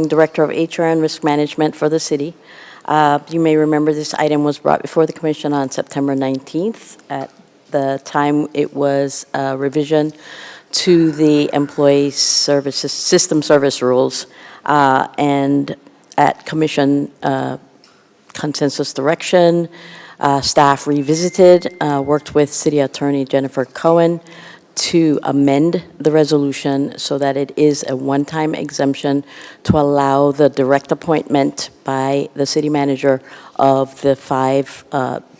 Director of HR and Risk Management for the city. You may remember this item was brought before the commission on September 19th. At the time, it was a revision to the employee services system service rules, and at commission consensus direction, staff revisited, worked with City Attorney Jennifer Cohen to amend the resolution so that it is a one-time exemption to allow the direct appointment by the city manager of the 5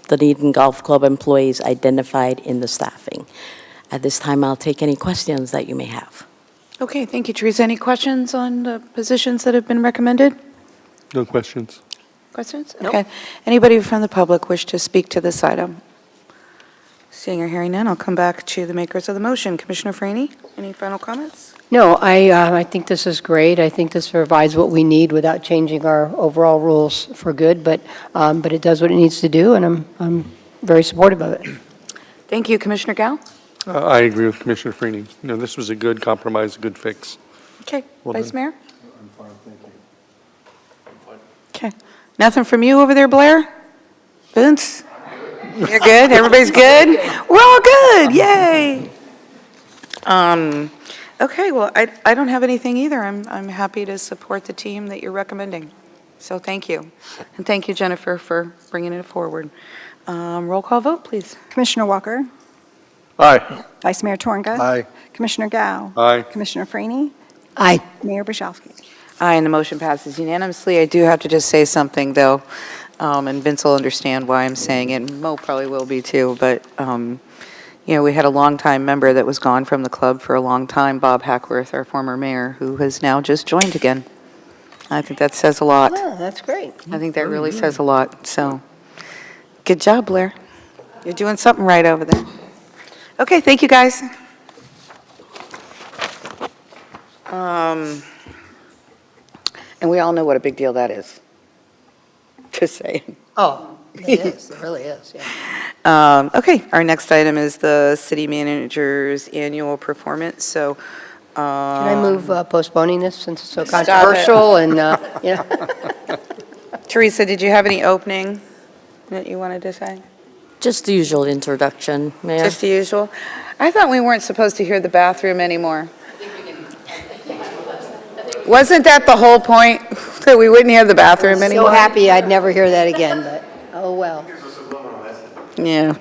Dunedin Golf Club employees identified in the staffing. At this time, I'll take any questions that you may have. Okay, thank you, Teresa. Any questions on the positions that have been recommended? No questions. Questions? Nope. Okay. Anybody from the public wish to speak to this item? Seeing or hearing none, I'll come back to the makers of the motion. Commissioner Franny, any final comments? No, I think this is great. I think this provides what we need without changing our overall rules for good, but it does what it needs to do, and I'm very supportive of it. Thank you, Commissioner Gao. I agree with Commissioner Freeney. This was a good compromise, a good fix. Okay, Well Vice done. Mayor? I'm fine, thank you. Okay. Nothing from you over there, Blair? Vince? You're good? Everybody's good? We're all good, yay! Okay, well, I don't have anything either. I'm happy to support the team that you're recommending. So thank you. And thank you, Jennifer, for bringing it forward. Roll call vote, please. Commissioner Walker, Aye. Vice Mayor Tornga. Aye. Commissioner Gao. Aye. Commissioner Franny. Aye. Mayor Brzezowski. Aye, and the motion passes unanimously. I do have to just say something, though, and Vince will understand why I'm saying it, and Mo probably will be too, but, we had a longtime member that was gone from the club for a long time, Bob Hackworth, our former mayor, who has now just joined again. I think that says a lot. Oh, that's great. I think that really says a lot, so, good job, Blair. You're doing something right over there. Okay, thank you, guys. And we all know what a big deal that is. Just saying. Oh, it is. It really is, yeah. Okay, our next item is the city manager's annual performance, so. Can I move postponing this since it's so Stop it. controversial and, yeah. Teresa, did you have any opening that you wanted to say? Just the usual introduction, Mayor. Just the usual? I thought we weren't supposed to hear the bathroom anymore. Wasn't that the whole point, that we wouldn't hear the bathroom So anymore? happy I'd never hear that again, but, oh, well. Yeah.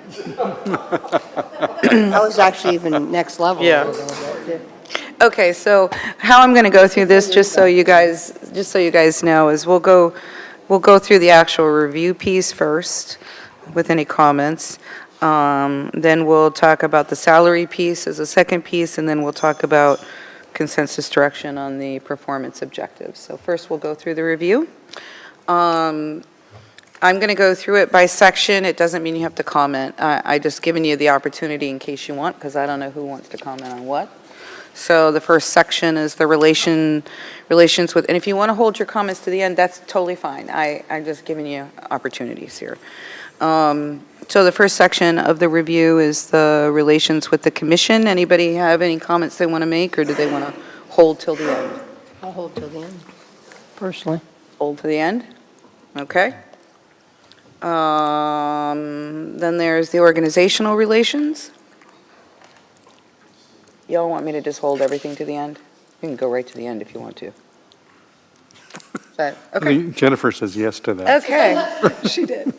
That was actually even next level. Yeah. a little bit, too. Okay, so how I'm going to go through this, just so you guys know, is we'll go through the actual review piece first with any comments. Then we'll talk about the salary piece as a second piece, and then we'll talk about consensus direction on the performance objectives. So first we'll go through the review. I'm going to go through it by section. It doesn't mean you have to comment. I just given you the opportunity in case you want, because I don't know who wants to comment on what. So the first section is the relations with, and if you want to hold your comments to the end, that's totally fine. I'm just giving you opportunities here. So the first section of the review is the relations with the commission. Anybody have any comments they want to make, or do they want to hold till the end? I'll hold till the end, personally. Hold to the end? Okay. Then there's the organizational relations. Y'all want me to just hold everything to the end? You can go right to the end if you want to. But, okay. Jennifer says yes to that. Okay. She did.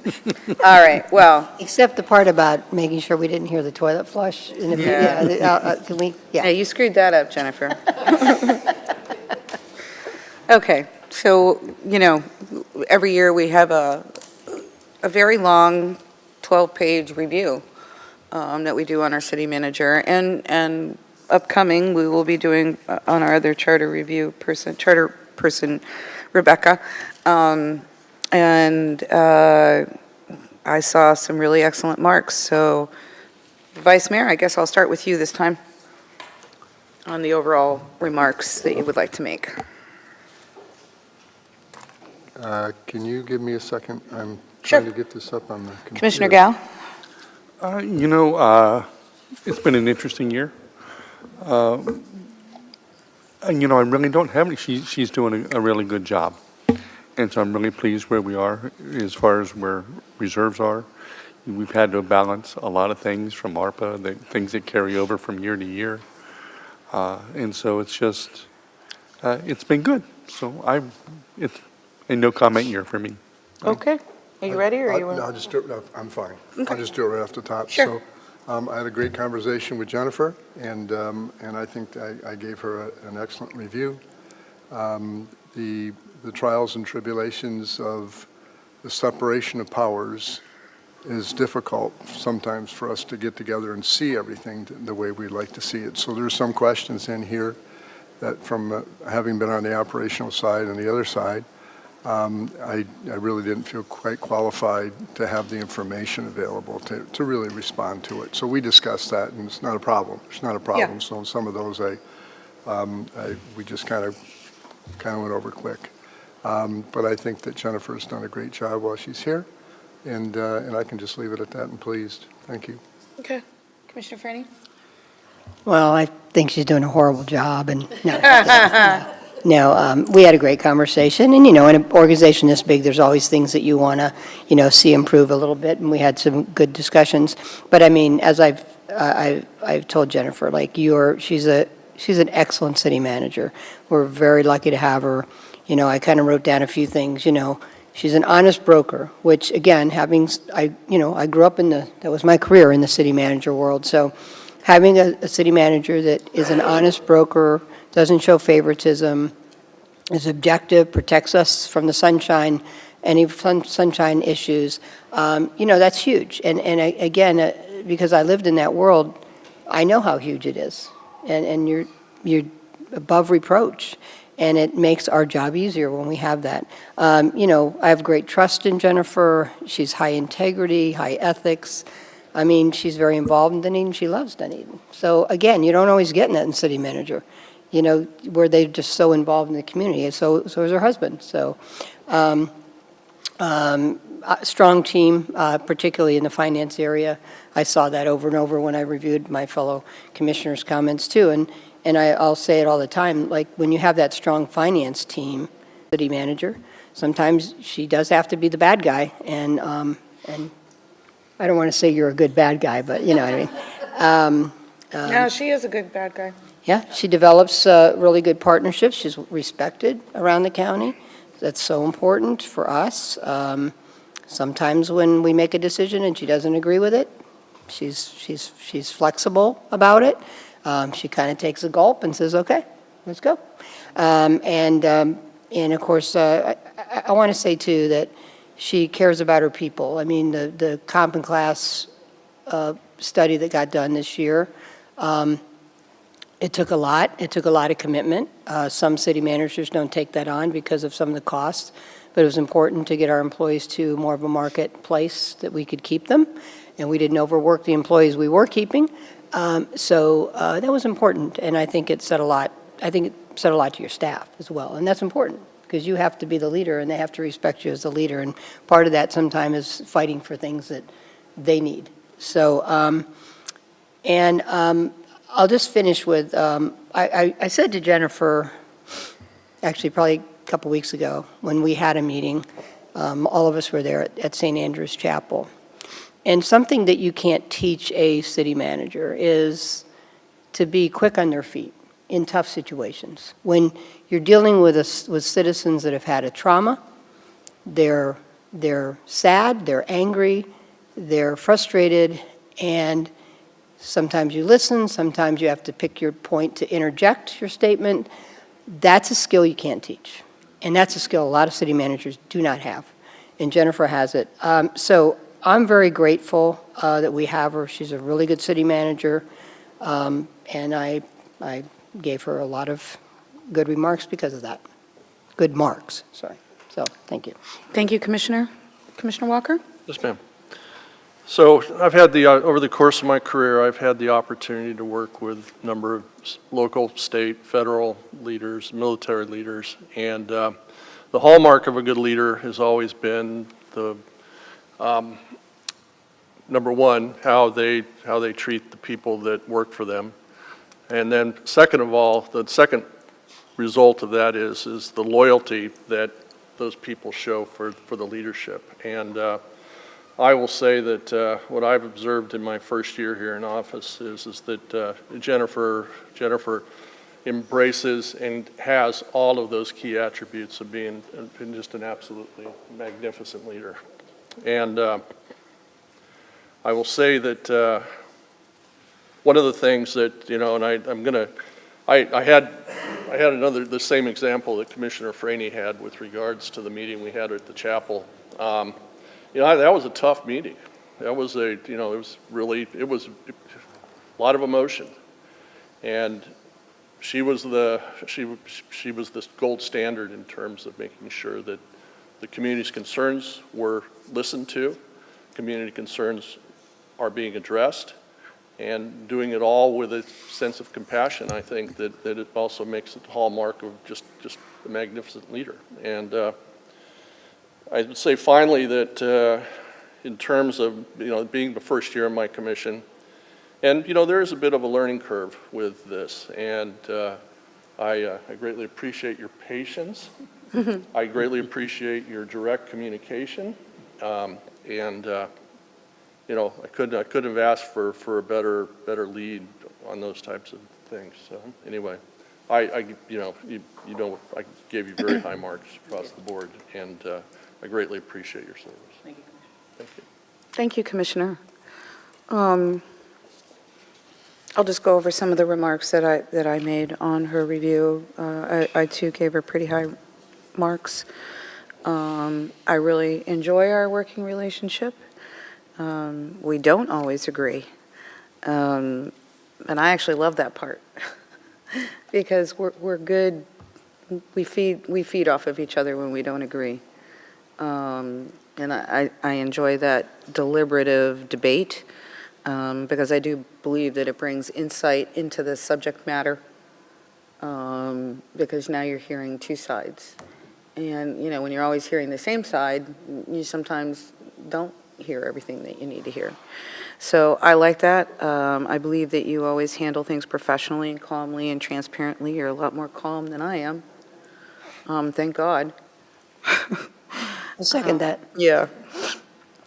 All right, well, Except the part about making sure we didn't hear the toilet flush. In the, Yeah. can we, yeah, yeah. you screwed that up, Jennifer. Okay, so, every year we have a very long 12-page review that we do on our city manager, and upcoming, we will be doing on our other charter person, Rebecca. And I saw some really excellent marks. So, Vice Mayor, I guess I'll start with you this time on the overall remarks that you would like to make. Can you give me a second? I'm Sure. trying to get this up on the computer. Commissioner Gal? It's been an interesting year. I really don't have any. She's doing a really good job. And so I'm really pleased where we are as far as where reserves are. We've had to balance a lot of things from ARPA, the things that carry over from year to year. And so it's just, it's been good. So it's a no comment year for me. Okay. Are you ready, or you No, want? I'll just do it, no, I'm fine. I'll just do it right off the top. Sure. So, I had a great conversation with Jennifer, and I think I gave her an excellent review. The trials and tribulations of the separation of powers is difficult sometimes for us to get together and see everything the way we'd like to see it. So there's some questions in here that from having been on the operational side and the other side, I really didn't feel quite qualified to have the information available to really respond to it. So we discussed that, and it's not a problem. It's not a problem. So some of those we just kind of went over quick. But I think that Jennifer's done a great job while she's here, and I can just leave it at that and pleased. Thank you. Okay. Commissioner Franny? Well, I think she's doing a horrible job, and no, we had a great conversation, and, in an organization this big, there's always things that you want to, see improve a little bit, and we had some good discussions. But, I mean, as I've told Jennifer, like, she's an excellent city manager. We're very lucky to have her. I kind of wrote down a few things, She's an honest broker, which, again, I grew up that was my career in the city manager world. So having a city manager that is an honest broker, doesn't show favoritism, is objective, protects us from the sunshine, any sunshine issues, that's huge. And again, because I lived in that world, I know how huge it is. And you're above reproach. And it makes our job easier when we have that. I have great trust in Jennifer. She's high integrity, high ethics. I mean, she's very involved in Dunedin. She loves Dunedin. So again, you don't always get that in city manager, where they're just so involved in the community. And so is her husband. So strong team, particularly in the finance area. I saw that over and over when I reviewed my fellow commissioners' comments too. And I'll say it all the time, like when you have that strong finance team, city manager, sometimes she does have to be the bad guy. And I don't want to say you're a good bad guy, but you know what I mean. No, she is a good bad guy. Yeah, she develops really good partnerships. She's respected around the county. That's so important for us. Sometimes when we make a decision and she doesn't agree with it, she's flexible about it. She kind of takes a gulp and says, "Okay, let's go." And of course, I want to say too that she cares about her people. I mean, the comp and class study that got done this year. It took a lot. It took a lot of commitment. Some city managers don't take that on because of some of the costs, but it was important to get our employees to more of a marketplace that we could keep them, and we didn't overwork the employees we were keeping. So that was important, and I think it said a lot. I think it said a lot to your staff as well, and that's important because you have to be the leader, and they have to respect you as the leader, and part of that sometimes is fighting for things that they need. So, I'll just finish with, I said to Jennifer, actually probably a couple weeks ago, when we had a meeting, all of us were there at St. Andrew's Chapel, and something that you can't teach a city manager is to be quick on their feet in tough situations. When you're dealing with citizens that have had a trauma, they're sad, they're angry, they're frustrated, and sometimes you listen, sometimes you have to pick your point to interject your statement. That's a skill you can't teach. And that's a skill a lot of city managers do not have. And Jennifer has it. So I'm very grateful that we have her. She's a really good city manager. And I gave her a lot of good remarks because of that. Good marks, sorry. So, thank you. Thank you, Commissioner. Commissioner Walker? Yes, ma'am. So I've had over the course of my career, I've had the opportunity to work with a number of local, state, federal leaders, military leaders, and the hallmark of a good leader has always been the number one, how they treat the people that work for them, and then second of all, the second result of that is the loyalty that those people show for the leadership. And I will say that what I've observed in my first year here in office is that Jennifer embraces and has all of those key attributes of being just an absolutely magnificent leader. And I will say that one of the things that, and I had the same example that Commissioner Franey had with regards to the meeting we had at the chapel. That was a tough meeting. That was it was a lot of emotion. And she was the gold standard in terms of making sure that the community's concerns were listened to, community concerns are being addressed, and doing it all with a sense of compassion. I think that it also makes it the hallmark of just a magnificent leader. And I would say finally that in terms of being the first year of my commission, and there is a bit of a learning curve with this, and I greatly appreciate your patience. I greatly appreciate your direct communication, and I couldn't have asked for a better lead on those types of things. So anyway, I gave you very high marks across the board, and I greatly appreciate your service. Thank you. Thank you. Thank you, Commissioner. I'll just go over some of the remarks that I made on her review. I too gave her pretty high marks. I really enjoy our working relationship. We don't always agree. And I actually love that part because we're good. We feed off of each other when we don't agree. And I enjoy that deliberative debate because I do believe that it brings insight into the subject matter because now you're hearing two sides. And, when you're always hearing the same side, you sometimes don't hear everything that you need to hear. So I like that. I believe that you always handle things professionally and calmly and transparently. You're a lot more calm than I am. Thank God. I'll second that. Yeah.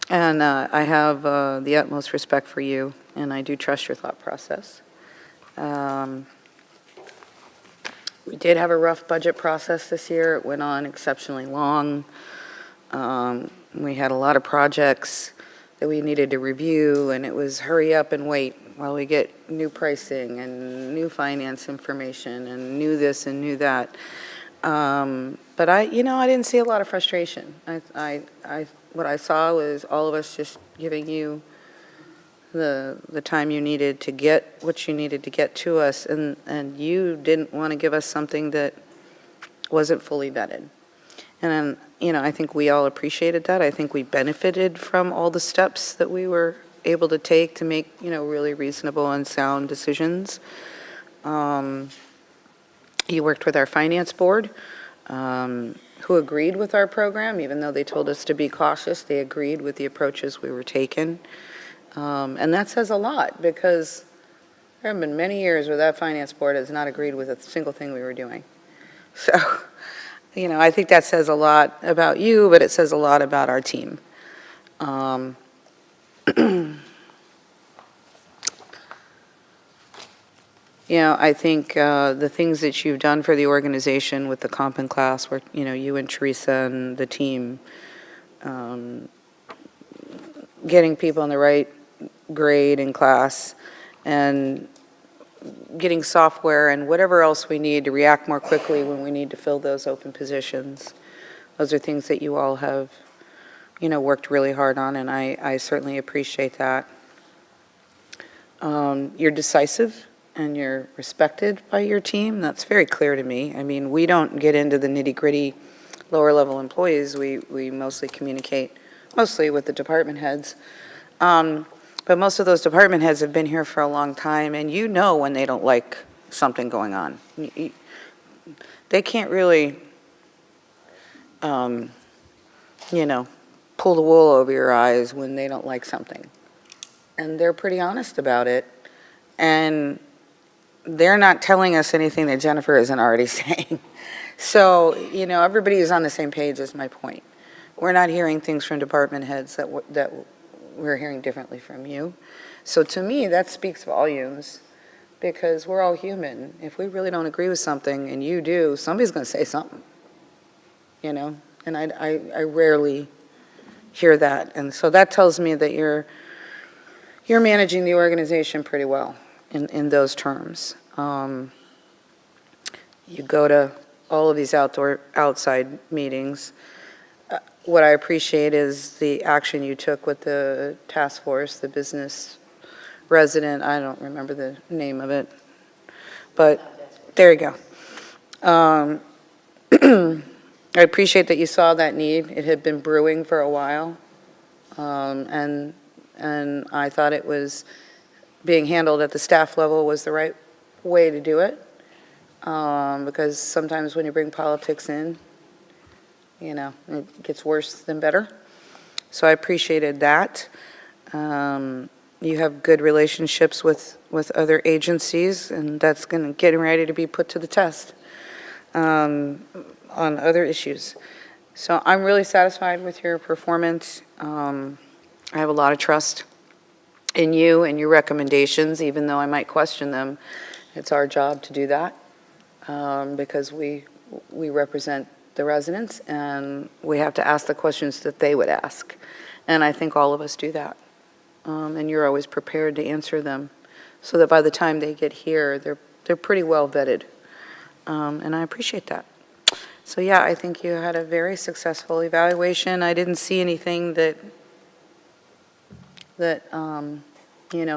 And I have the utmost respect for you, and I do trust your thought process. We did have a rough budget process this year. It went on exceptionally long. We had a lot of projects that we needed to review, and it was hurry up and wait while we get new pricing and new finance information and new this and new that. But I didn't see a lot of frustration. What I saw was all of us just giving you the time you needed to get what you needed to get to us, and you didn't want to give us something that wasn't fully vetted. And I think we all appreciated that. I think we benefited from all the steps that we were able to take to make, really reasonable and sound decisions. You worked with our finance board, who agreed with our program, even though they told us to be cautious. They agreed with the approaches we were taking. And that says a lot, because there have been many years where that finance board has not agreed with a single thing we were doing. So, I think that says a lot about you, but it says a lot about our team. I think the things that you've done for the organization with the comp and class, where, you and Teresa and the team, getting people in the right grade in class, and getting software and whatever else we need to react more quickly when we need to fill those open positions. Those are things that you all have, worked really hard on, and I certainly appreciate that. You're decisive and you're respected by your team. That's very clear to me. I mean, we don't get into the nitty-gritty lower level employees. We mostly communicate, mostly with the department heads. But most of those department heads have been here for a long time, and when they don't like something going on. They can't really, pull the wool over your eyes when they don't like something. And they're pretty honest about it. And they're not telling us anything that Jennifer isn't already saying. So, everybody is on the same page is my point. We're not hearing things from department heads that we're hearing differently from you. So to me, that speaks volumes, because we're all human. If we really don't agree with something and you do, somebody's going to say something, and I rarely hear that. And so that tells me that you're managing the organization pretty well in those terms. You go to all of these outside meetings. What I appreciate is the action you took with the task force, the business resident, I don't remember the name of it, but there you go. I appreciate that you saw that need. It had been brewing for a while, and I thought it was being handled at the staff level was the right way to do it, because sometimes when you bring politics in, it gets worse than better. So I appreciated that. You have good relationships with other agencies, and that's getting ready to be put to the test on other issues. So I'm really satisfied with your performance. I have a lot of trust in you and your recommendations, even though I might question them. It's our job to do that, because we represent the residents, and we have to ask the questions that they would ask. And I think all of us do that. And you're always prepared to answer them, so that by the time they get here, they're pretty well vetted. And I appreciate that. So yeah, I think you had a very successful evaluation. I didn't see anything that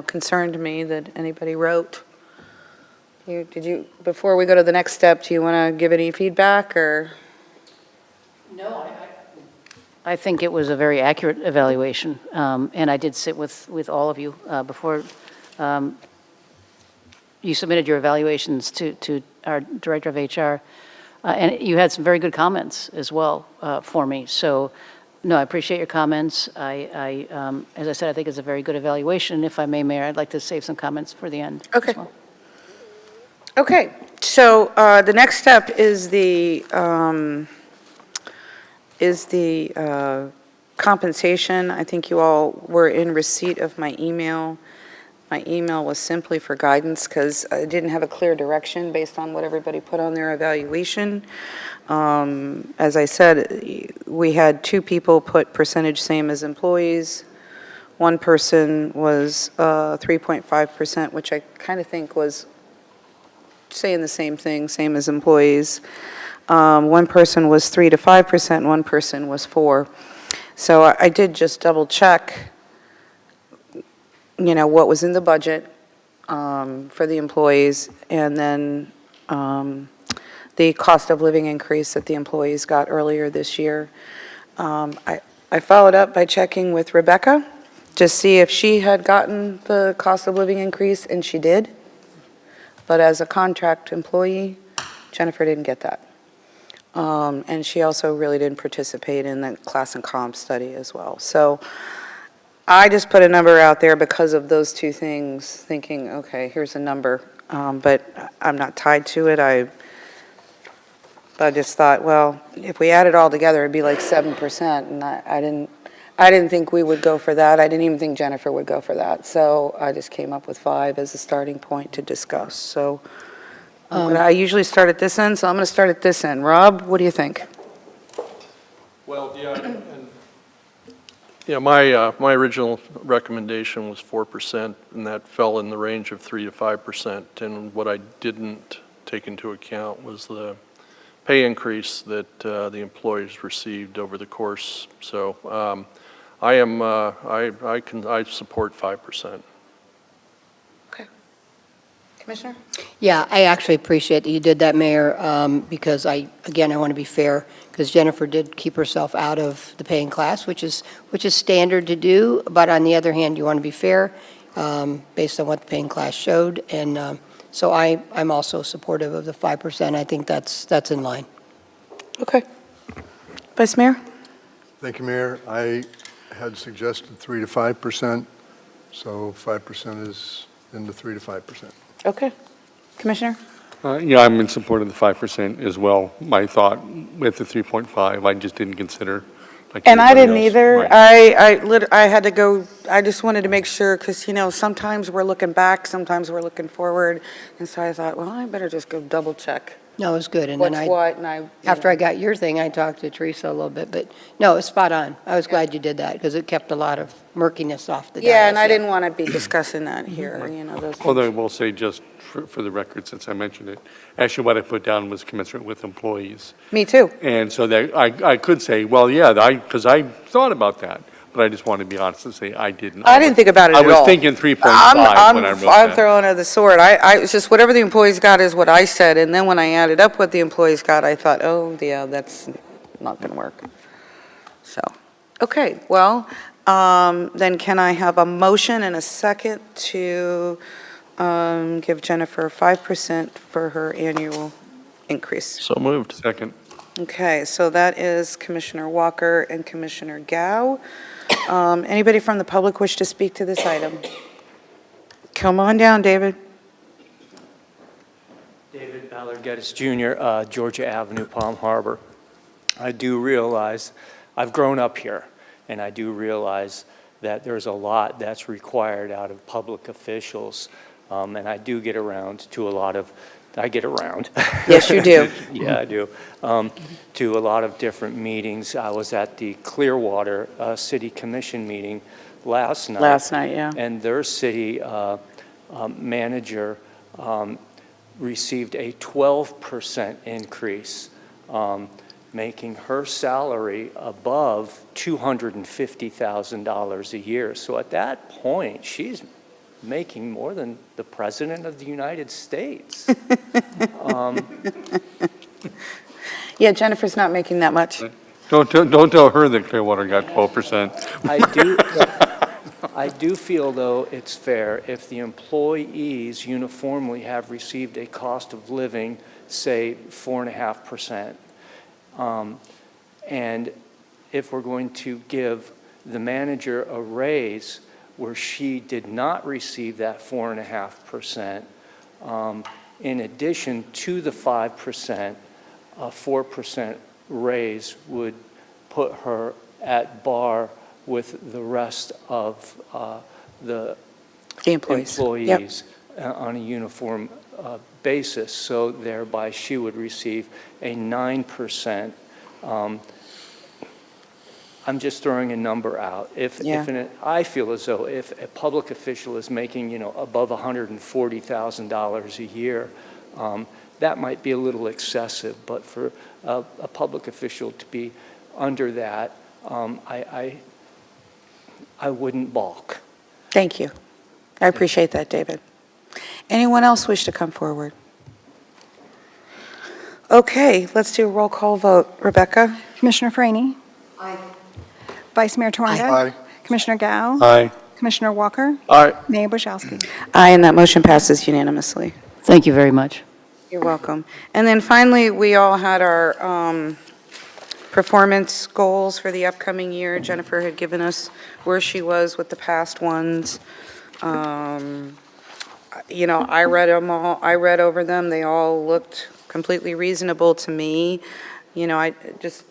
concerned me that anybody wrote. Before we go to the next step, do you want to give any feedback, or? No, I think it was a very accurate evaluation, and I did sit with all of you before you submitted your evaluations to our Director of HR, and you had some very good comments as well for me. So, no, I appreciate your comments. As I said, I think it's a very good evaluation. If I may, Mayor, I'd like to save some comments for the end. Okay. As well. Okay, so the next step is the compensation. I think you all were in receipt of my email. My email was simply for guidance, because I didn't have a clear direction based on what everybody put on their evaluation. As I said, we had 2 people put percentage same as employees. One person was 3.5%, which I kind of think was saying the same thing, same as employees. One person was 3 to 5%, one person was 4%. So I did just double check, what was in the budget for the employees, and then the cost of living increase that the employees got earlier this year. I followed up by checking with Rebecca to see if she had gotten the cost of living increase, and she did. But as a contract employee, Jennifer didn't get that. And she also really didn't participate in the class and comp study as well. So I just put a number out there because of those 2 things, thinking, okay, here's a number. But I'm not tied to it. I just thought, well, if we add it all together, it'd be like 7%. And I didn't think we would go for that. I didn't even think Jennifer would go for that. So I just came up with 5 as a starting point to discuss. So I usually start at this end, so I'm going to start at this end. Rob, what do you think? Well, my original recommendation was 4%, and that fell in the range of 3 to 5%. And what I didn't take into account was the pay increase that the employees received over the course. So I support 5%. Okay. Commissioner? Yeah, I actually appreciate that you did that, Mayor, because I want to be fair, because Jennifer did keep herself out of the paying class, which is standard to do, but on the other hand, you want to be fair based on what the paying class showed, and so I'm also supportive of the 5%. I think that's in line. Okay. Vice Mayor? Thank you, Mayor. I had suggested 3 to 5%, so 5% is in the 3 to 5%. Okay. Commissioner? Yeah, I'm in support of the 5% as well. My thought with the 3.5, I just didn't consider. Like And I didn't everybody else. either. Right. I had to go, I just wanted to make sure, because, sometimes we're looking back, sometimes we're looking forward. And so I thought, well, I better just go double check No, it was good. And then what's what, and after I got your thing, I talked to Teresa a little bit, but no, it's spot on. I was glad you did that because it kept a lot of murkiness off the dais. Yeah, and I didn't want to be discussing that here, those Although I things. will say, just for the record, since I mentioned it, actually what I put down was commensurate with employees. Me too. And so that, I could say, well, yeah, because I thought about that, but I just want to be honest and say I didn't. I didn't think about it at all. I was thinking 3.5 when I wrote I'm that. throwing her the sword. It's just whatever the employees got is what I said, and then when I added up what the employees got, I thought, oh, yeah, that's not going to work. So, okay, well, then can I have a motion and a second to give Jennifer 5% for her annual increase? So moved. Second. Okay, so that is Commissioner Walker and Commissioner Gao. Anybody from the public wish to speak to this item? Come on down, David. David Ballard Geddes Jr., Georgia Avenue, Palm Harbor. I do realize, I've grown up here, and I do realize that there's a lot that's required out of public officials, and I do get around to a lot of, I get around. Yes, you do. Yeah, I do. To a lot of different meetings. I was at the Clearwater City Commission meeting last night. Last night, yeah. And their city manager received a 12% increase, making her salary above $250,000 a year. So at that point, she's making more than the President of the United States. Yeah, Jennifer's not making that much. Don't tell her that Clearwater got 12%. I do feel, though, it's fair if the employees uniformly have received a cost of living, say, 4.5%. And if we're going to give the manager a raise where she did not receive that 4.5%, in addition to the 5%, a 4% raise would put her at par with the rest of the Employees. employees on a uniform basis. So thereby, she would receive a 9%. I'm just throwing a number out. I feel as though if a public official is making, above $140,000 a year, that might be a little excessive. But for a public official to be under that, I wouldn't balk. Thank you. I appreciate that, David. Anyone else wish to come forward? Okay, let's do a roll call vote. Rebecca? Commissioner Franny? Aye. Vice Mayor Torga? Aye. Commissioner Gao? Aye. Commissioner Walker? All right. Mayor Bushowski? Aye, and that motion passes unanimously. Thank you very much. You're welcome. And then finally, we all had our performance goals for the upcoming year. Jennifer had given us where she was with the past ones. I read them all, I read over them, they all looked completely reasonable to me. I just,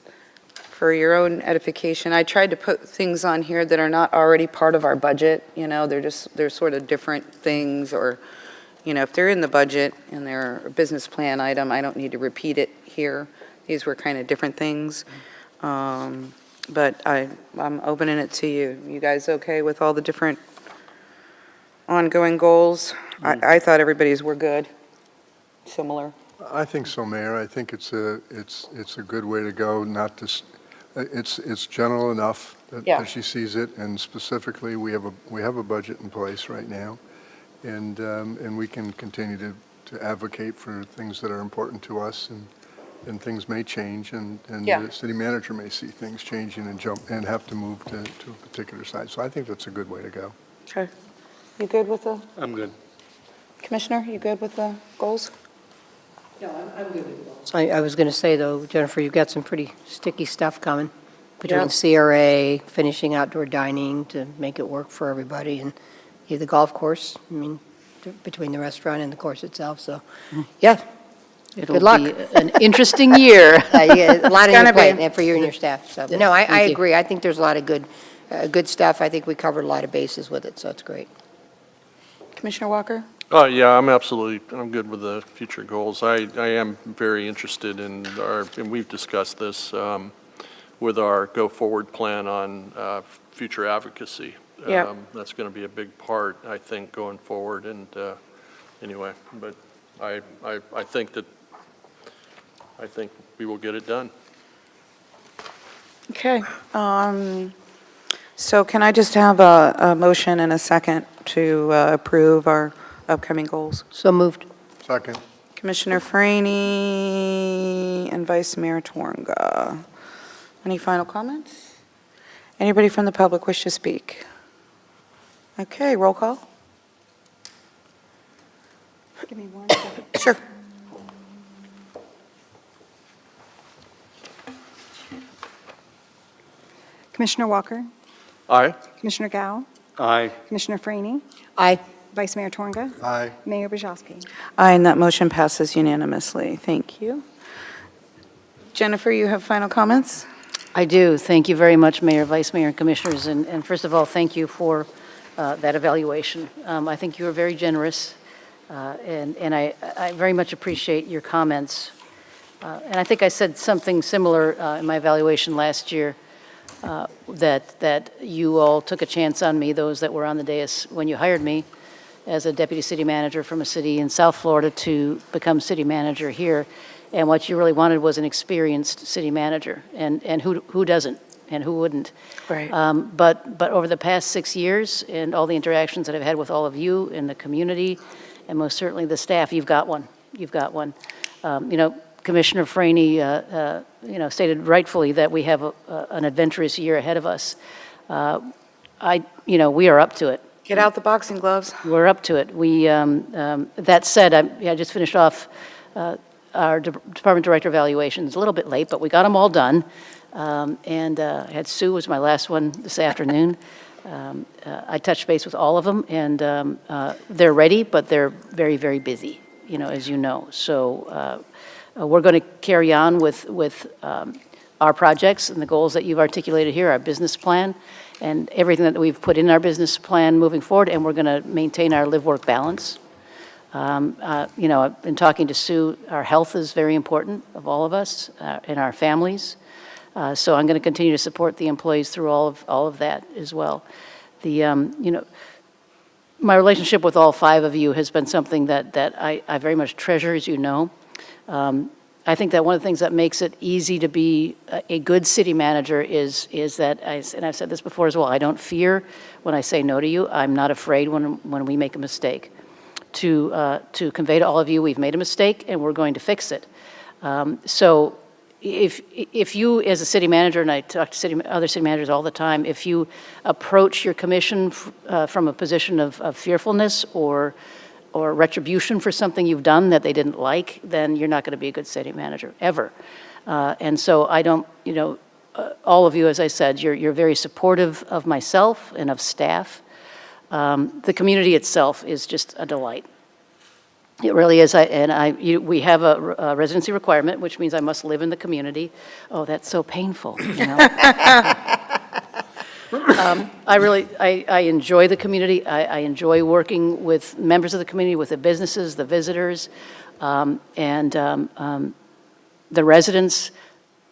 for your own edification, I tried to put things on here that are not already part of our budget, they're sort of different things, or, if they're in the budget and they're a business plan item, I don't need to repeat it here. These were kind of different things. But I'm opening it to you. You guys okay with all the different ongoing goals? I thought everybody's were good, similar. I think so, Mayor. I think it's a good way to go, it's general enough Yeah. that she sees it, and specifically, we have a budget in place right now, and we can continue to advocate for things that are important to us, and things may change, and Yeah. the city manager may see things changing and have to move to a particular side. So I think that's a good way to go. Okay. You good with the, I'm good. Commissioner, you good with the goals? No, I'm good with it. So I was going to say, though, Jennifer, you've got some pretty sticky stuff coming between CRA, finishing outdoor dining to make it work for everybody, and the golf course. I mean, between the restaurant and the course itself, so, yeah. It'll Good luck. be an interesting year. A lot on gonna your plate, be. and for you and your staff, so. No, I Thank you. agree. I think there's a lot of good stuff. I think we covered a lot of bases with it, so it's great. Commissioner Walker? Oh, yeah, I'm good with the future goals. I am very interested in and we've discussed this with our go-forward plan on future advocacy. Yeah. That's going to be a big part, I think, going forward, and anyway, but I think we will get it done. Okay. So can I just have a motion and a second to approve our upcoming goals? So moved. Second. Commissioner Franny and Vice Mayor Twonga. Any final comments? Anybody from the public wish to speak? Okay, roll call. Give me 1 second. Sure. Commissioner Walker, Aye? Commissioner Gao, Aye. Commissioner Franny, Aye. Vice Mayor Torga, Aye. Mayor Bajowski. Aye, and that motion passes unanimously. Thank you. Jennifer, you have final comments? I do. Thank you very much, Mayor, Vice Mayor, and Commissioners. And first of all, thank you for that evaluation. I think you were very generous, and I very much appreciate your comments. And I think I said something similar in my evaluation last year, that you all took a chance on me, those that were on the dais when you hired me as a deputy city manager from a city in South Florida to become city manager here. And what you really wanted was an experienced city manager, and who doesn't, and who wouldn't? Right. But over the past 6 years and all the interactions that I've had with all of you in the community, and most certainly the staff, you've got one. You've got one. Commissioner Franny, stated rightfully that we have an adventurous year ahead of us. We are up to it. Get out the boxing gloves. We're up to it. That said, I just finished off our department director evaluations a little bit late, but we got them all done. And I had Sue was my last one this afternoon. I touched base with all of them, and they're ready, but they're very, very busy, as you know. So we're going to carry on with our projects and the goals that you've articulated here, our business plan, and everything that we've put in our business plan moving forward, and we're going to maintain our live-work balance. I've been talking to Sue. Our health is very important of all of us and our families. So I'm going to continue to support the employees through all of that as well. My relationship with all 5 of you has been something that I very much treasure, as you know. I think that one of the things that makes it easy to be a good city manager is that, and I've said this before as well, I don't fear when I say no to you. I'm not afraid when we make a mistake. To convey to all of you, we've made a mistake and we're going to fix it. So if you, as a city manager, and I talk to other city managers all the time, if you approach your commission from a position of fearfulness or retribution for something you've done that they didn't like, then you're not going to be a good city manager, ever. And so I don't, all of you, as I said, you're very supportive of myself and of staff. The community itself is just a delight. It really is. We have a residency requirement, which means I must live in the community. Oh, that's so painful. I enjoy the community. I enjoy working with members of the community, with the businesses, the visitors, and the residents.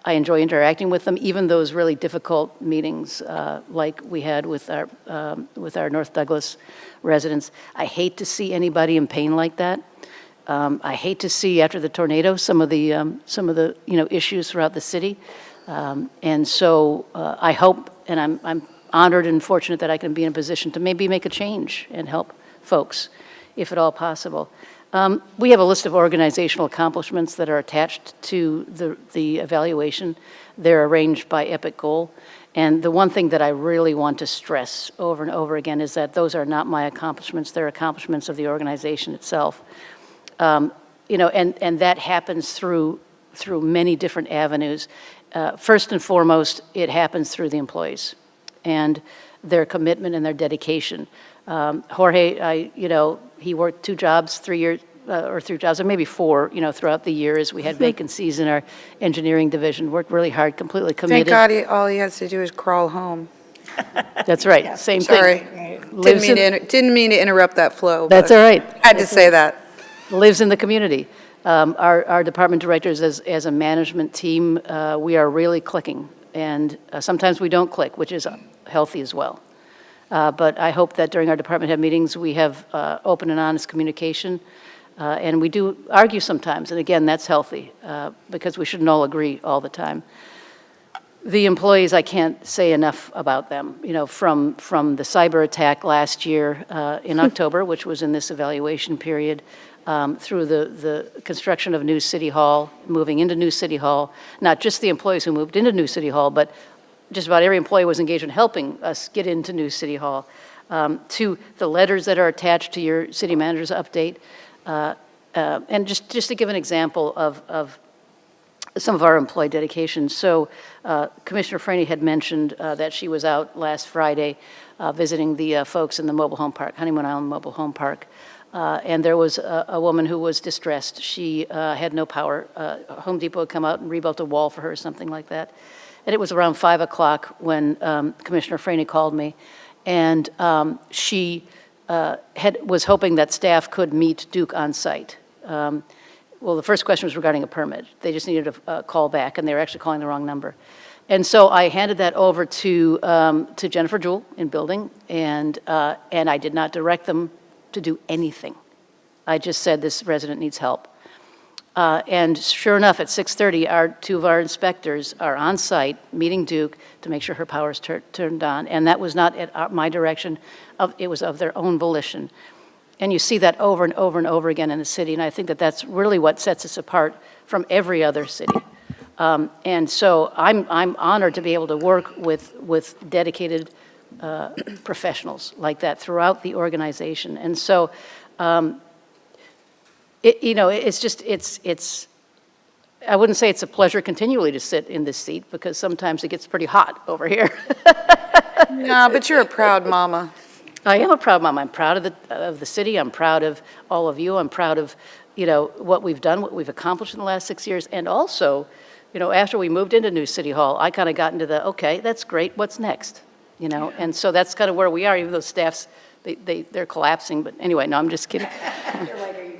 I enjoy interacting with them, even those really difficult meetings like we had with our North Douglas residents. I hate to see anybody in pain like that. I hate to see after the tornado some of the issues throughout the city. And so I hope, and I'm honored and fortunate that I can be in a position to maybe make a change and help folks, if at all possible. We have a list of organizational accomplishments that are attached to the evaluation. They're arranged by EPIC goal. And the one thing that I really want to stress over and over again is that those are not my accomplishments. They're accomplishments of the organization itself. And that happens through many different avenues. First and foremost, it happens through the employees and their commitment and their dedication. Jorge, he worked 2 jobs, 3 years, or 3 jobs, or maybe 4, throughout the years. We had vacancies in our engineering division, worked really hard, completely Thank committed. God all he has to do is crawl home. That's right, same thing. Sorry. Lives in- Didn't mean to interrupt that flow. That's but all right. Had to say that. Lives in the community. Our department directors, as a management team, we are really clicking, and sometimes we don't click, which is healthy as well. But I hope that during our department head meetings, we have open and honest communication, and we do argue sometimes, and again, that's healthy, because we shouldn't all agree all the time. The employees, I can't say enough about them, from the cyber attack last year in October, which was in this evaluation period, through the construction of new City Hall, moving into new City Hall, not just the employees who moved into new City Hall, but just about every employee was engaged in helping us get into new City Hall, to the letters that are attached to your city manager's update. And just to give an example of some of our employee dedications. So Commissioner Franny had mentioned that she was out last Friday visiting the folks in the mobile home park, Honeymoon Island Mobile Home Park. And there was a woman who was distressed. She had no power. Home Depot had come out and rebuilt a wall for her or something like that. And it was around 5 o'clock when Commissioner Franny called me. And she was hoping that staff could meet Duke on site. Well, the first question was regarding a permit. They just needed a call back, and they were actually calling the wrong number. And so I handed that over to Jennifer Jewell in building, and I did not direct them to do anything. I just said this resident needs help. And sure enough, at 6:30, 2 of our inspectors are on site meeting Duke to make sure her power is turned on. And that was not at my direction, it was of their own volition. And you see that over and over and over again in the city, and I think that that's really what sets us apart from every other city. And so I'm honored to be able to work with dedicated professionals like that throughout the organization. And so, it's I wouldn't say it's a pleasure continually to sit in this seat, because sometimes it gets pretty hot over here. No, but you're a proud mama. I am a proud mom. I'm proud of the city. I'm proud of all of you. I'm proud of, what we've done, what we've accomplished in the last 6 years. And also, after we moved into new City Hall, I kind of got into okay, that's great. What's next? And so that's kind of where we are, even though staff's, they're collapsing. But anyway, no, I'm just kidding.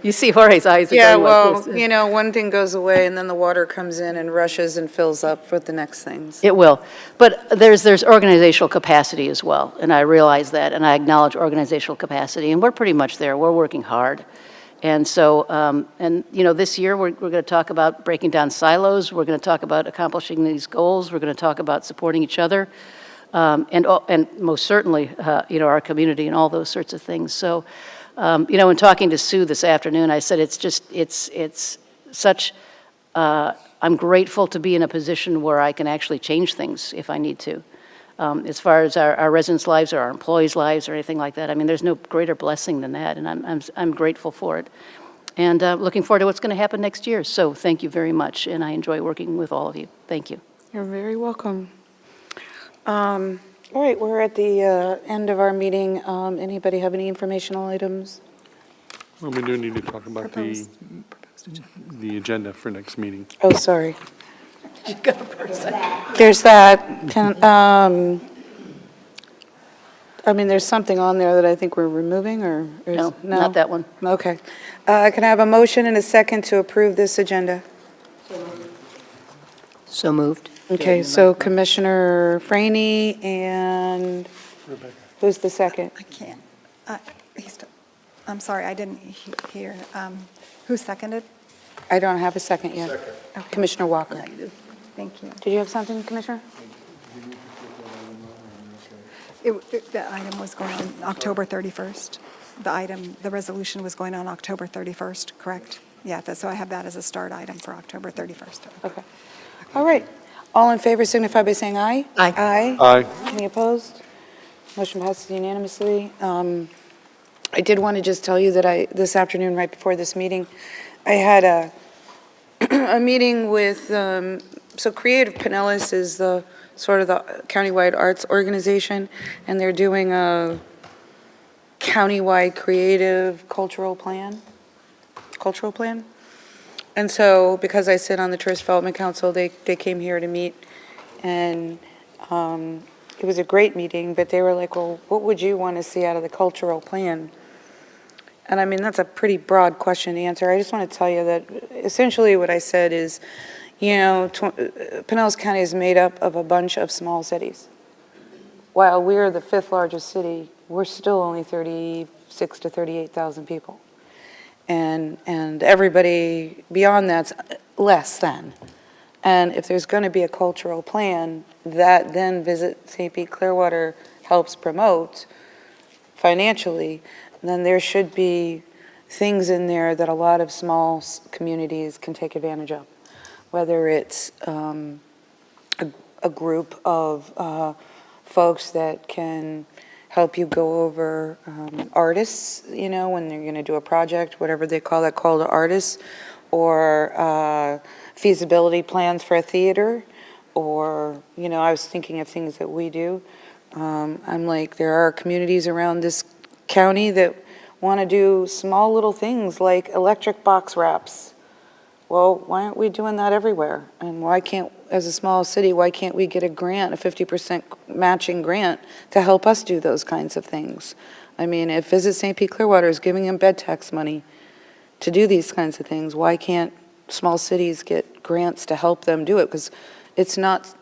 You see Jorge's eyes are Yeah, going well, like this. one thing goes away, and then the water comes in and rushes and fills up with the next things. It will. But there's organizational capacity as well, and I realize that, and I acknowledge organizational capacity, and we're pretty much there. We're working hard. And so, this year we're going to talk about breaking down silos. We're going to talk about accomplishing these goals. We're going to talk about supporting each other, and most certainly, our community and all those sorts of things. So, in talking to Sue this afternoon, I said it's such, I'm grateful to be in a position where I can actually change things if I need to. As far as our residents' lives or our employees' lives or anything like that, I mean, there's no greater blessing than that, and I'm grateful for it. And looking forward to what's going to happen next year. So thank you very much, and I enjoy working with all of you. Thank you. You're very welcome. All right, we're at the end of our meeting. Anybody have any informational items? Well, we do need to talk about the agenda for next meeting. Oh, sorry. There's that. There's something on there that I think we're removing, or? No, not that one. Okay. Can I have a motion and a second to approve this agenda? So moved. Okay, so Commissioner Franny and who's the second? I can't. I'm sorry, I didn't hear. Who seconded? I don't have a second yet. Okay. Commissioner Walker. Thank you. Did you have something, Commissioner? The item was going on October 31st. The resolution was going on October 31st, correct? Yeah, so I have that as a start item for October 31st. Okay. All right. All in favor signify by saying aye. Aye. Aye. Aye. Any opposed? Motion passes unanimously. I did want to just tell you that this afternoon, right before this meeting, I had a meeting with, so Creative Pinellas is the sort of the countywide arts organization, and they're doing a countywide creative cultural plan. And so, because I sit on the Tourist Development Council, they came here to meet, and it was a great meeting, but they were like, well, what would you want to see out of the cultural plan? And I mean, that's a pretty broad question to answer. I just want to tell you that essentially what I said is, you know, Pinellas County is made up of a bunch of small cities. While we're the 5th largest city, we're still only 36 to 38,000 people. And everybody beyond that's less than. And if there's going to be a cultural plan that then Visit St. Pete Clearwater helps promote financially, then there should be things in there that a lot of small communities can take advantage of. Whether it's a group of folks that can help you go over artists, you know, when they're going to do a project, whatever they call that, call to artists, or feasibility plans for a theater, or, you know, I was thinking of things that we do. I'm like, there are communities around this county that want to do small little things like electric box wraps. Well, why aren't we doing that everywhere? And why can't, as a small city, why can't we get a grant, a 50% matching grant, to help us do those kinds of things? I mean, if Visit St. Pete Clearwater is giving them bed tax money to do these kinds of things, why can't small cities get grants to help them do it? Because it's not,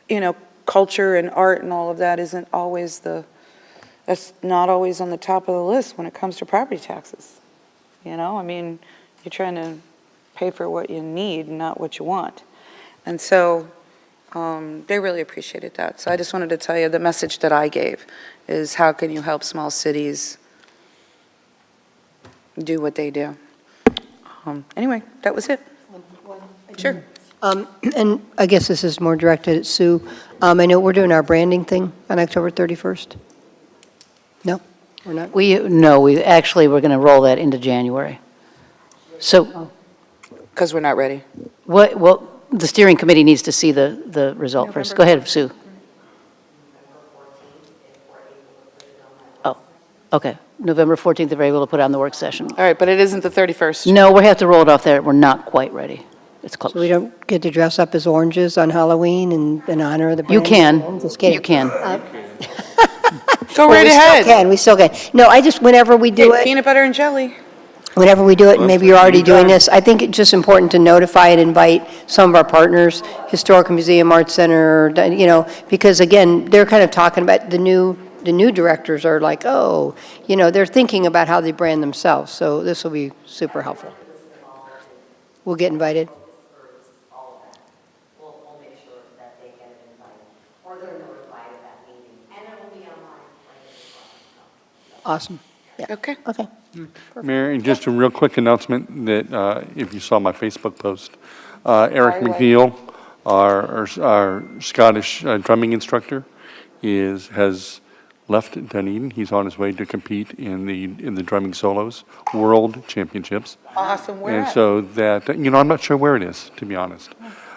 you know, culture and art and all of that isn't always that's not always on the top of the list when it comes to property taxes. You know, I mean, you're trying to pay for what you need, not what you want. And so they really appreciated that. So I just wanted to tell you the message that I gave is, how can you help small cities do what they do? Anyway, that was it. Sure. And I guess this is more directed at Sue. I know we're doing our branding thing on October 31st. No, we're not? We actually, we're going to roll that into January. So, Because we're not ready. well, the steering committee needs to see the result first. Go ahead, Sue. Oh, okay. November 14th, if we're able to put it on the work session. All right, but it isn't the 31st. No, we have to roll it off there. We're not quite ready. It's close. So we don't get to dress up as oranges on Halloween in honor of the brand? You can. I'm just kidding. You can. Go Well, right ahead. We still can. No, I just, whenever we do Get it, peanut butter and jelly. whenever we do it, and maybe you're already doing this, I think it's just important to notify and invite some of our partners, Historical Museum, Arts Center, you know, because again, they're kind of talking about the new directors are like, oh, you know, they're thinking about how they brand themselves. So this will be super helpful. We'll get invited. We'll make sure that they get invited, or they're notified of that meeting, and it will be online as well. Awesome. Yeah. Okay. Okay. Mayor, and just a real quick announcement that if you saw my Facebook post, Eric By the way. McNeil, our Scottish drumming instructor, has left Dunedin. He's on his way to compete in the drumming solos world championships. Awesome. Where And at? so that, you know, I'm not sure where it is, to be honest.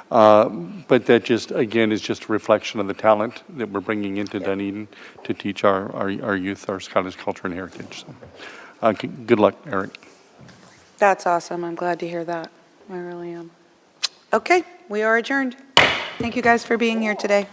But that just, again, is just a reflection of the talent that we're bringing into Dunedin to teach our youth our Scottish culture and heritage. So, good luck, Eric. That's awesome. I'm glad to hear that. I really am. Okay, we are adjourned. Thank you guys for being here today.